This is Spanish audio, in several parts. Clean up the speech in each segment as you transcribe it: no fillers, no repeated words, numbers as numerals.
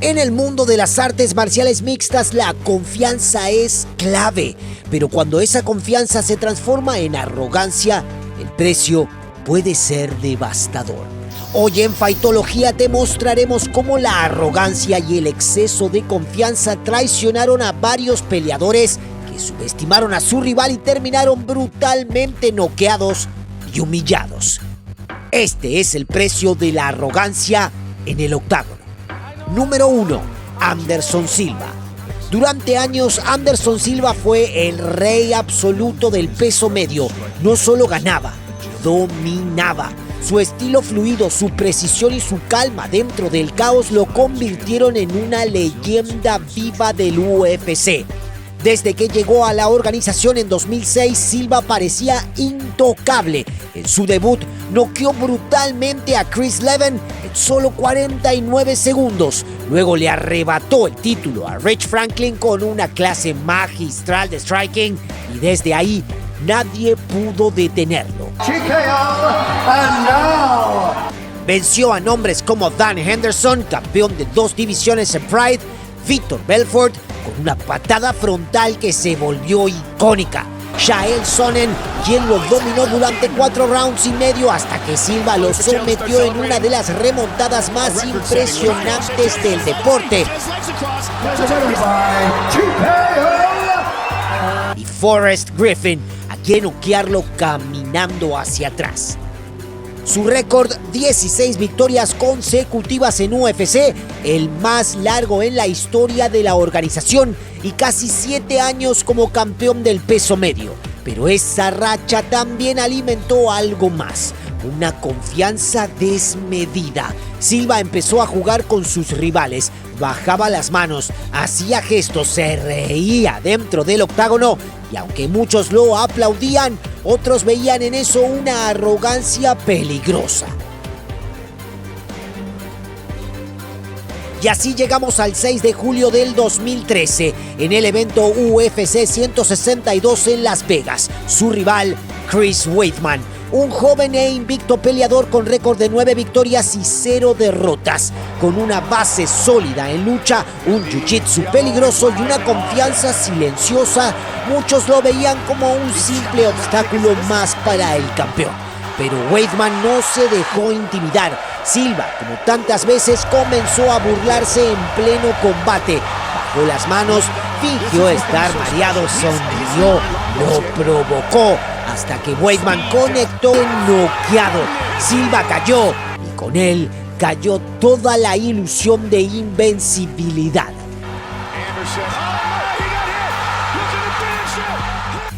En el mundo de las artes marciales mixtas, la confianza es clave, pero cuando esa confianza se transforma en arrogancia, el precio puede ser devastador. Hoy en Fightología te mostraremos cómo la arrogancia y el exceso de confianza traicionaron a varios peleadores que subestimaron a su rival y terminaron brutalmente noqueados y humillados. Este es el precio de la arrogancia en el octágono. Número 1. Anderson Silva. Durante años, Anderson Silva fue el rey absoluto del peso medio. No solo ganaba, dominaba. Su estilo fluido, su precisión y su calma dentro del caos lo convirtieron en una leyenda viva del UFC. Desde que llegó a la organización en 2006, Silva parecía intocable. En su debut, noqueó brutalmente a Chris Leben en solo 49 segundos. Luego le arrebató el título a Rich Franklin con una clase magistral de striking y desde ahí nadie pudo detenerlo. Venció a nombres como Dan Henderson, campeón de 2 divisiones en Pride, Vitor Belfort, con una patada frontal que se volvió icónica. Chael Sonnen, quien lo dominó durante 4 rounds y medio hasta que Silva lo sometió en una de las remontadas más impresionantes del deporte. Y Forrest Griffin, a quien noquearlo caminando hacia atrás. Su récord, 16 victorias consecutivas en UFC, el más largo en la historia de la organización y casi 7 años como campeón del peso medio. Pero esa racha también alimentó algo más, una confianza desmedida. Silva empezó a jugar con sus rivales, bajaba las manos, hacía gestos, se reía dentro del octágono y aunque muchos lo aplaudían, otros veían en eso una arrogancia peligrosa. Y así llegamos al 6 de julio del 2013, en el evento UFC 162 en Las Vegas. Su rival, Chris Weidman, un joven e invicto peleador con récord de 9 victorias y 0 derrotas, con una base sólida en lucha, un jiu-jitsu peligroso y una confianza silenciosa. Muchos lo veían como un simple obstáculo más para el campeón. Pero Weidman no se dejó intimidar. Silva, como tantas veces, comenzó a burlarse en pleno combate. Bajó las manos, fingió estar mareado, sonrió, lo provocó, hasta que Weidman conectó noqueado. Silva cayó y con él cayó toda la ilusión de invencibilidad.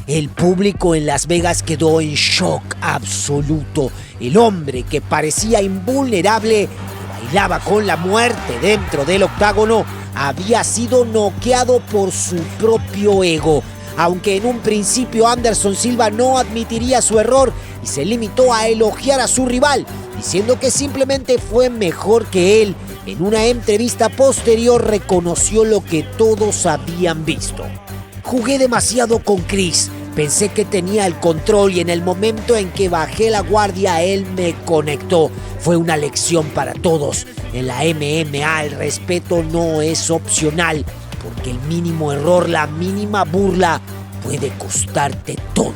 El público en Las Vegas quedó en shock absoluto. El hombre que parecía invulnerable, que bailaba con la muerte dentro del octágono, había sido noqueado por su propio ego. Aunque en un principio Anderson Silva no admitiría su error y se limitó a elogiar a su rival, diciendo que simplemente fue mejor que él, en una entrevista posterior reconoció lo que todos habían visto. Jugué demasiado con Chris, pensé que tenía el control y en el momento en que bajé la guardia él me conectó. Fue una lección para todos. En la MMA el respeto no es opcional, porque el mínimo error, la mínima burla puede costarte todo.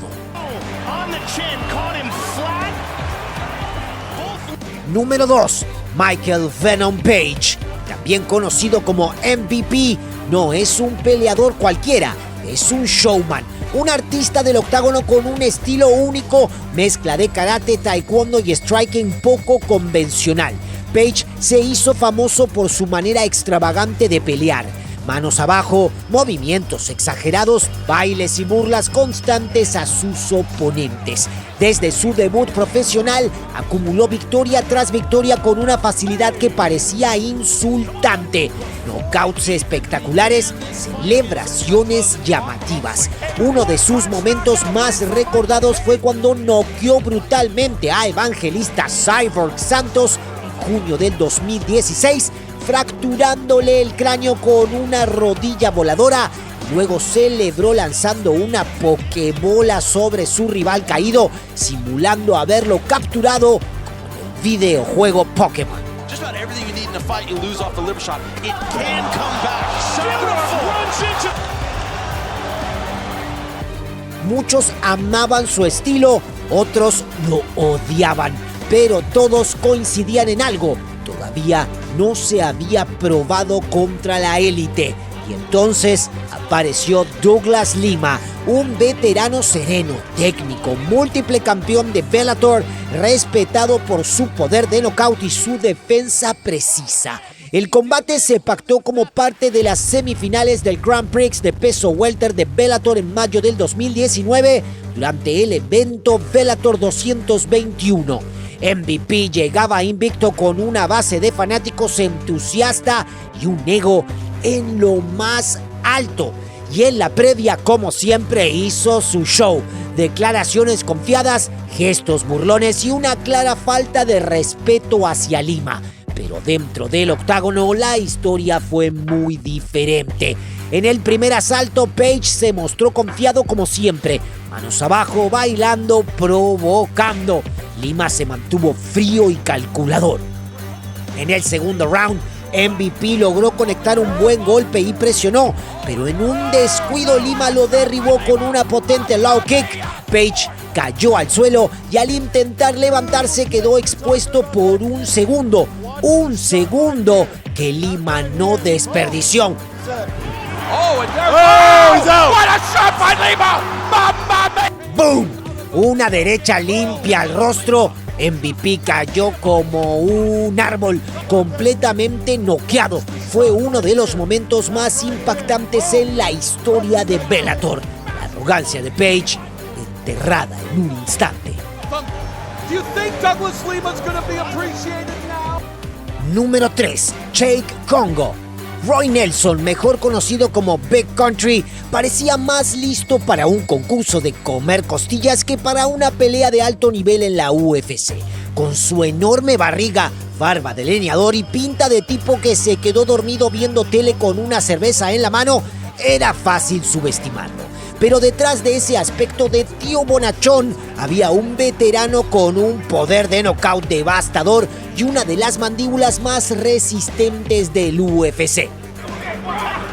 Número 2. Michael Venom Page, también conocido como MVP, no es un peleador cualquiera, es un showman, un artista del octágono con un estilo único, mezcla de karate, taekwondo y striking poco convencional. Page se hizo famoso por su manera extravagante de pelear. Manos abajo, movimientos exagerados, bailes y burlas constantes a sus oponentes. Desde su debut profesional, acumuló victoria tras victoria con una facilidad que parecía insultante. Knockouts espectaculares, celebraciones llamativas. Uno de sus momentos más recordados fue cuando noqueó brutalmente a Evangelista Cyborg Santos en junio del 2016, fracturándole el cráneo con una rodilla voladora. Luego celebró lanzando una pokebola sobre su rival caído, simulando haberlo capturado como en el videojuego Pokémon. in a fight, you lose off the liver shot. It can come back. Beautiful. Muchos amaban su estilo, otros lo odiaban, pero todos coincidían en algo: todavía no se había probado contra la élite. Y entonces apareció Douglas Lima, un veterano sereno, técnico, múltiple campeón de Bellator, respetado por su poder de nocaut y su defensa precisa. El combate se pactó como parte de las semifinales del Grand Prix de peso welter de Bellator en mayo del 2019 durante el evento Bellator 221. MVP llegaba invicto con una base de fanáticos entusiasta y un ego en lo más alto. Y en la previa, como siempre, hizo su show. Declaraciones confiadas, gestos burlones y una clara falta de respeto hacia Lima. Pero dentro del octágono la historia fue muy diferente. En el primer asalto, Page se mostró confiado como siempre. Manos abajo, bailando, provocando. Lima se mantuvo frío y calculador. En el segundo round, MVP logró conectar un buen golpe y presionó, pero en un descuido Lima lo derribó con una potente low kick. Page cayó al suelo y al intentar levantarse quedó expuesto por un segundo que Lima no desperdició. ¡Boom! Una derecha limpia al rostro. MVP cayó como un árbol, completamente noqueado. Fue uno de los momentos más impactantes en la historia de Bellator. La arrogancia de Page enterrada en un instante. Número 3. Jake Congo. Roy Nelson, mejor conocido como Big Country, parecía más listo para un concurso de comer costillas que para una pelea de alto nivel en la UFC. Con su enorme barriga, barba de leñador y pinta de tipo que se quedó dormido viendo tele con una cerveza en la mano, era fácil subestimarlo. Pero detrás de ese aspecto de tío bonachón había un veterano con un poder de nocaut devastador y una de las mandíbulas más resistentes del UFC.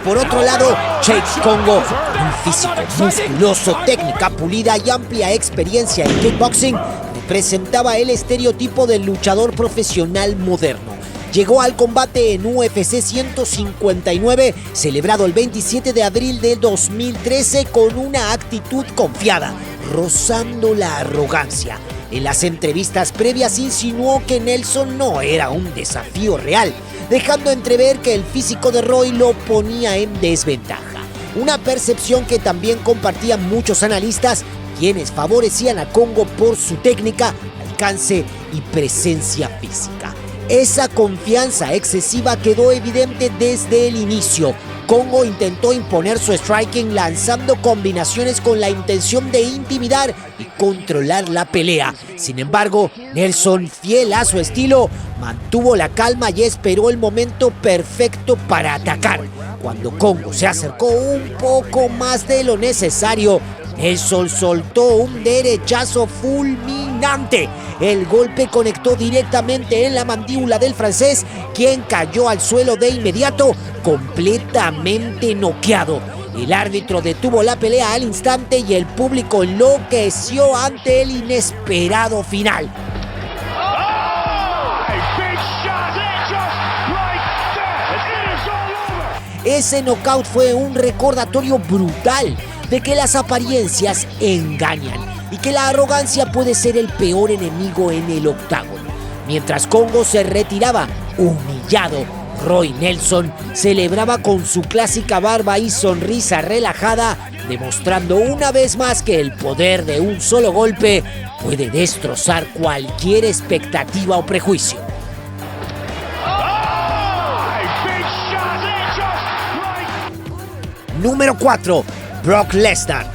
Por otro lado, Jake Congo, un físico musculoso, técnica pulida y amplia experiencia en kickboxing, representaba el estereotipo del luchador profesional moderno. Llegó al combate en UFC 159, celebrado el 27 de abril de 2013, con una actitud confiada, rozando la arrogancia. En las entrevistas previas insinuó que Nelson no era un desafío real, dejando entrever que el físico de Roy lo ponía en desventaja. Una percepción que también compartían muchos analistas, quienes favorecían a Congo por su técnica, alcance y presencia física. Esa confianza excesiva quedó evidente desde el inicio. Congo intentó imponer su striking lanzando combinaciones con la intención de intimidar y controlar la pelea. Sin embargo, Nelson, fiel a su estilo, mantuvo la calma y esperó el momento perfecto para atacar. Cuando Congo se acercó un poco más de lo necesario, Nelson soltó un derechazo fulminante. El golpe conectó directamente en la mandíbula del francés, quien cayó al suelo de inmediato, completamente noqueado. El árbitro detuvo la pelea al instante y el público enloqueció ante el inesperado final. Ese knockout fue un recordatorio brutal de que las apariencias engañan y que la arrogancia puede ser el peor enemigo en el octágono. Mientras Congo se retiraba humillado, Roy Nelson celebraba con su clásica barba y sonrisa relajada, demostrando una vez más que el poder de un solo golpe puede destrozar cualquier expectativa o prejuicio. Número 4. Brock Lesnar.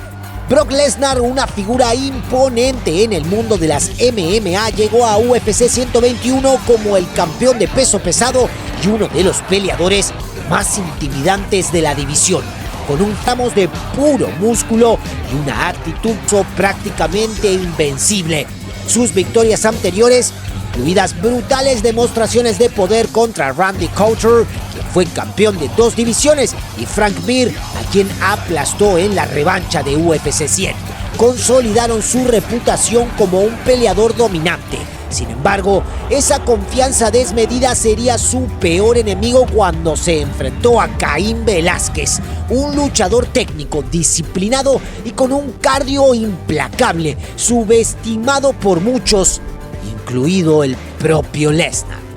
Brock Lesnar, una figura imponente en el mundo de las MMA, llegó a UFC 121 como el campeón de peso pesado y uno de los peleadores más intimidantes de la división, con un tamos de puro músculo y una actitud prácticamente invencible. Sus victorias anteriores incluidas brutales demostraciones de poder contra Randy Couture, quien fue campeón de 2 divisiones, y Frank Mir, a quien aplastó en la revancha de UFC 100. Consolidaron su reputación como un peleador dominante. Sin embargo, esa confianza desmedida sería su peor enemigo cuando se enfrentó a Caín Velázquez, un luchador técnico, disciplinado y con un cardio implacable, subestimado por muchos, incluido el propio Lesnar.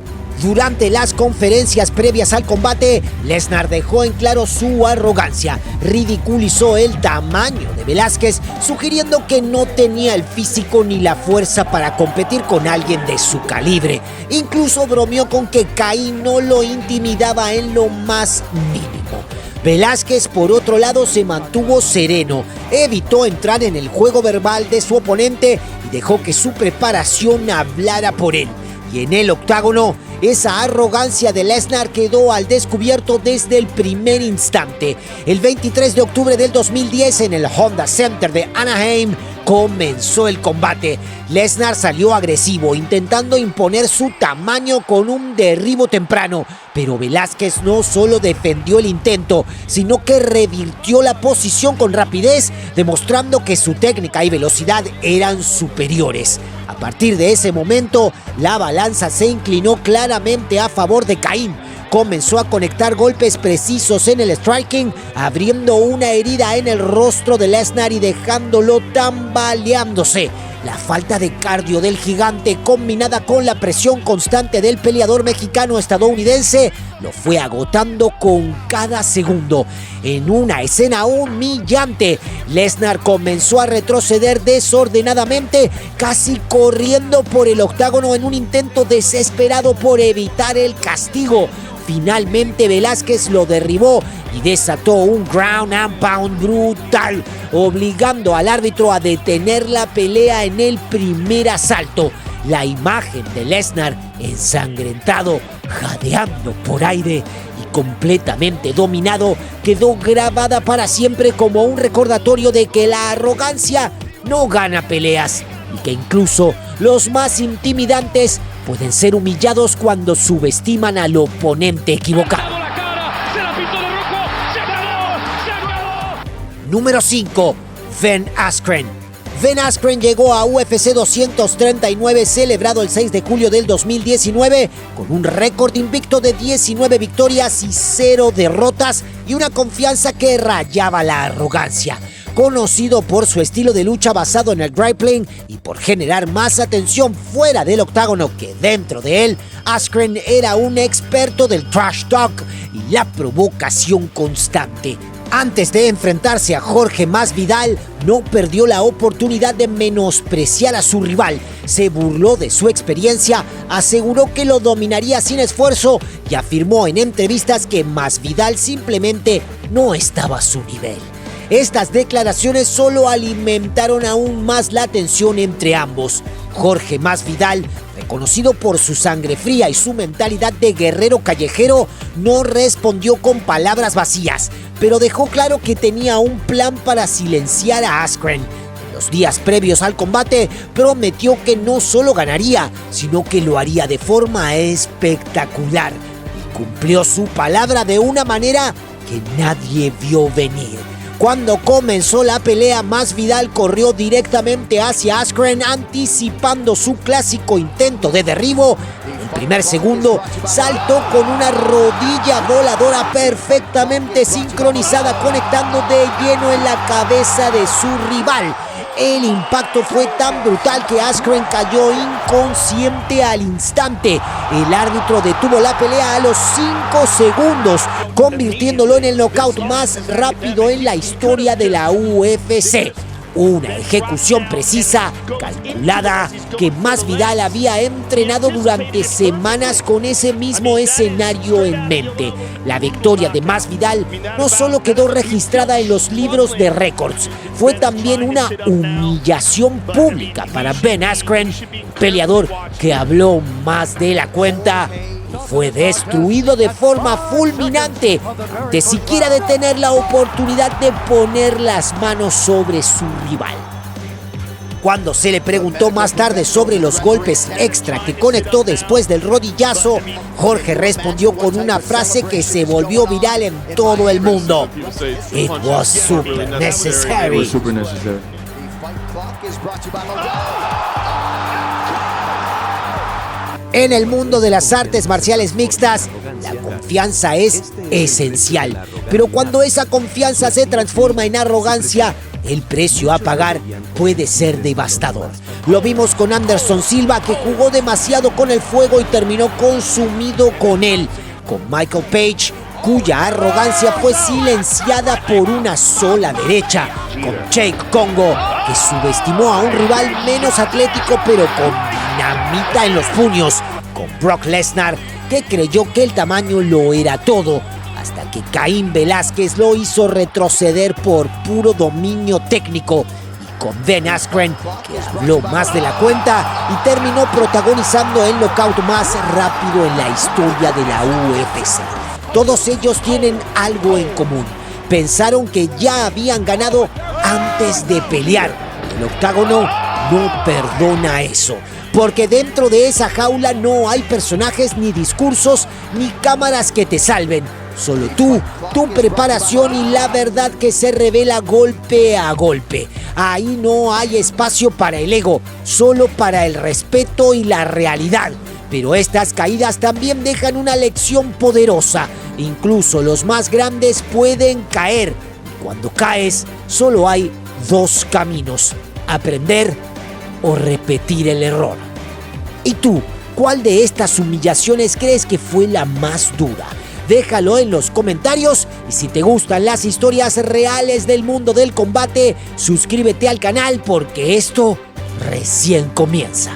Durante las conferencias previas al combate, Lesnar dejó en claro su arrogancia, ridiculizó el tamaño de Velázquez, sugiriendo que no tenía el físico ni la fuerza para competir con alguien de su calibre. Incluso bromeó con que Caín no lo intimidaba en lo más mínimo. Velázquez, por otro lado, se mantuvo sereno, evitó entrar en el juego verbal de su oponente y dejó que su preparación hablara por él. Y en el octágono, esa arrogancia de Lesnar quedó al descubierto desde el primer instante. El 23 de octubre del 2010, en el Honda Center de Anaheim, comenzó el combate. Lesnar salió agresivo, intentando imponer su tamaño con un derribo temprano, pero Velázquez no solo defendió el intento, sino que revirtió la posición con rapidez, demostrando que su técnica y velocidad eran superiores. A partir de ese momento, la balanza se inclinó claramente a favor de Caín. Comenzó a conectar golpes precisos en el striking, abriendo una herida en el rostro de Lesnar y dejándolo tambaleándose. La falta de cardio del gigante, combinada con la presión constante del peleador mexicano-estadounidense, lo fue agotando con cada segundo. En una escena humillante, Lesnar comenzó a retroceder desordenadamente, casi corriendo por el octágono en un intento desesperado por evitar el castigo. Finalmente Velázquez lo derribó y desató un ground and pound brutal, obligando al árbitro a detener la pelea en el primer asalto. La imagen de Lesnar ensangrentado, jadeando por aire y completamente dominado, quedó grabada para siempre como un recordatorio de que la arrogancia no gana peleas y que incluso los más intimidantes pueden ser humillados cuando subestiman al oponente equivocado. Número 5. Ben Askren. Ben Askren llegó a UFC 239, celebrado el 6 de julio del 2019, con un récord invicto de 19 victorias y 0 derrotas y una confianza que rayaba la arrogancia. Conocido por su estilo de lucha basado en el grappling y por generar más atención fuera del octágono que dentro de él, Askren era un experto del trash talk y la provocación constante. Antes de enfrentarse a Jorge Masvidal, no perdió la oportunidad de menospreciar a su rival. Se burló de su experiencia, aseguró que lo dominaría sin esfuerzo y afirmó en entrevistas que Masvidal simplemente no estaba a su nivel. Estas declaraciones solo alimentaron aún más la tensión entre ambos. Jorge Masvidal, reconocido por su sangre fría y su mentalidad de guerrero callejero, no respondió con palabras vacías, pero dejó claro que tenía un plan para silenciar a Askren. En los días previos al combate, prometió que no solo ganaría, sino que lo haría de forma espectacular. Y cumplió su palabra de una manera que nadie vio venir. Cuando comenzó la pelea, Masvidal corrió directamente hacia Askren, anticipando su clásico intento de derribo. En el primer segundo, saltó con una rodilla voladora perfectamente sincronizada, conectando de lleno en la cabeza de su rival. El impacto fue tan brutal que Askren cayó inconsciente al instante. El árbitro detuvo la pelea a los 5 segundos, convirtiéndolo en el knockout más rápido en la historia de la UFC. Una ejecución precisa, calculada, que Masvidal había entrenado durante semanas con ese mismo escenario en mente. La victoria de Masvidal no solo quedó registrada en los libros de récords, fue también una humillación pública para Ben Askren, peleador que habló más de la cuenta y fue destruido de forma fulminante, de siquiera de tener la oportunidad de poner las manos sobre su rival. Cuando se le preguntó más tarde sobre los golpes extra que conectó después del rodillazo, Jorge respondió con una frase que se volvió viral en todo el mundo. It was super necessary. En el mundo de las artes marciales mixtas, la confianza es esencial. Pero cuando esa confianza se transforma en arrogancia, el precio a pagar puede ser devastador. Lo vimos con Anderson Silva, que jugó demasiado con el fuego y terminó consumido con él. Con Michael Page, cuya arrogancia fue silenciada por una sola derecha. Con Jake Congo, que subestimó a un rival menos atlético pero con dinamita en los puños. Con Brock Lesnar, que creyó que el tamaño lo era todo, hasta que Caín Velázquez lo hizo retroceder por puro dominio técnico. Y con Ben Askren, que habló más de la cuenta y terminó protagonizando el knockout más rápido en la historia de la UFC. Todos ellos tienen algo en común. Pensaron que ya habían ganado antes de pelear. El octágono no perdona eso, porque dentro de esa jaula no hay personajes, ni discursos, ni cámaras que te salven. Solo tú, tu preparación y la verdad que se revela golpe a golpe. Ahí no hay espacio para el ego, solo para el respeto y la realidad. Pero estas caídas también dejan una lección poderosa. Incluso los más grandes pueden caer. Y cuando caes, solo hay dos caminos: aprender o repetir el error. ¿Y tú, cuál de estas humillaciones crees que fue la más dura? Déjalo en los comentarios, y si te gustan las historias reales del mundo del combate, suscríbete al canal porque esto recién comienza.